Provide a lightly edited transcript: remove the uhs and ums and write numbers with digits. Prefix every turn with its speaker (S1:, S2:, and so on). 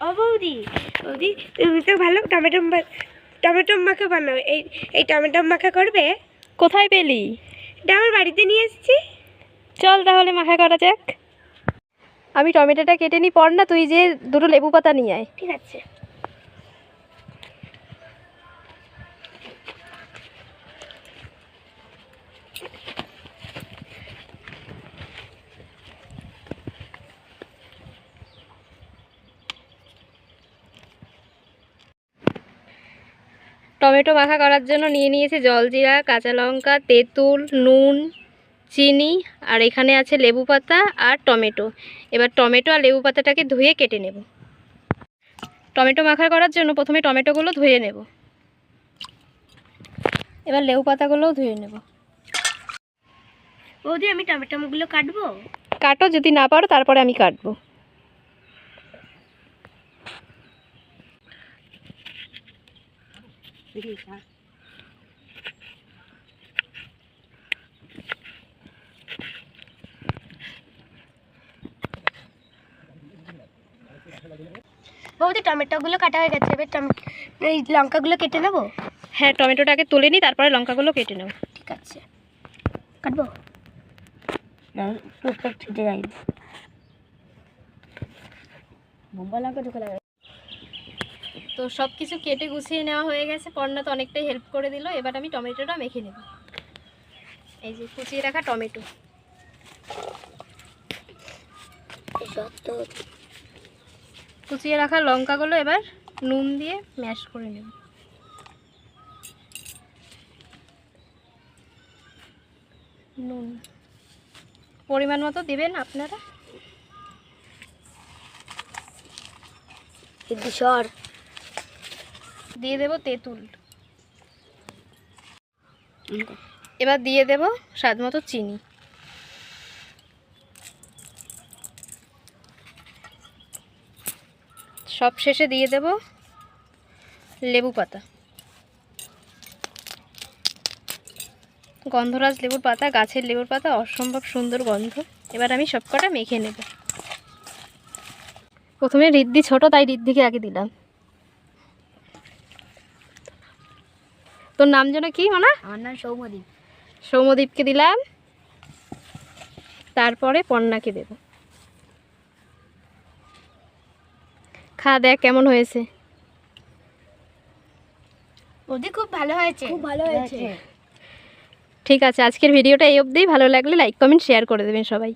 S1: ও বৌদি, বৌদি তুমি তো ভালো টমেটো মাখা বানাও। এই টমেটো মাখা করবে?
S2: কোথায় পেলি?
S1: এটা আমার বাড়িতে নিয়ে এসেছি।
S2: চল তাহলে মাখা করা যাক। আমি টমেটোটা কেটে নিই, পর না তুই যে দুটো লেবু পাতা নিয়ে আয়।
S1: ঠিক আছে।
S2: টমেটো মাখা করার জন্য নিয়ে নিয়েছি জলজিরা, কাঁচা লঙ্কা, তেঁতুল, নুন, চিনি, আর এখানে আছে লেবু পাতা আর টমেটো। এবার টমেটো আর লেবু পাতাটাকে ধুয়ে কেটে নেব। টমেটো মাখা করার জন্য প্রথমে টমেটোগুলো ধুয়ে নেব, এবার লেবু পাতাগুলোও ধুয়ে নেব।
S1: বৌদি আমি টমেটোগুলো কাটবো?
S2: কাটো, যদি না পারো তারপরে আমি কাটবো।
S1: বৌদি টমেটোগুলো কাটা হয়ে গেছে, এবার এই লঙ্কাগুলো কেটে নেবো?
S2: হ্যাঁ, টমেটোটাকে তুলে নিই, তারপরে লঙ্কাগুলো কেটে নেব।
S1: ঠিক আছে, কাটবো। ছুটে যাই
S2: তো সব কিছু কেটে গুছিয়ে নেওয়া হয়ে গেছে, পর্ণা তো অনেকটাই হেল্প করে দিল। এবার আমি টমেটোটা মেখে নেব। এই যে কুচিয়ে রাখা টমেটো, কুচিয়ে রাখা লঙ্কাগুলো এবার নুন দিয়ে ম্যাশ করে নেব। নুন পরিমাণ মতো দিবেন আপনারা। দিয়ে দেব তেঁতুল, এবার দিয়ে দেব স্বাদ মতো চিনি। সব শেষে দিয়ে দেব লেবু পাতা, গন্ধরাজ লেবুর পাতা, গাছের লেবুর পাতা, অসম্ভব সুন্দর গন্ধ। এবার আমি সব কটা মেখে নেব। প্রথমে রিদ্ধি ছোট, তাই রিদ্ধিকে আগে দিলাম। তোর নাম যেন কি মানা?
S1: আমার নাম সৌম্যদীপ।
S2: সৌম্যদীপকে দিলাম, তারপরে পর্ণাকে দেব। খা, দেখ কেমন হয়েছে।
S1: বৌদি খুব ভালো হয়েছে, খুব ভালো হয়েছে।
S2: ঠিক আছে, আজকের ভিডিওটা এই অবধিই। ভালো লাগলে লাইক কমেন্ট শেয়ার করে দেবেন সবাই।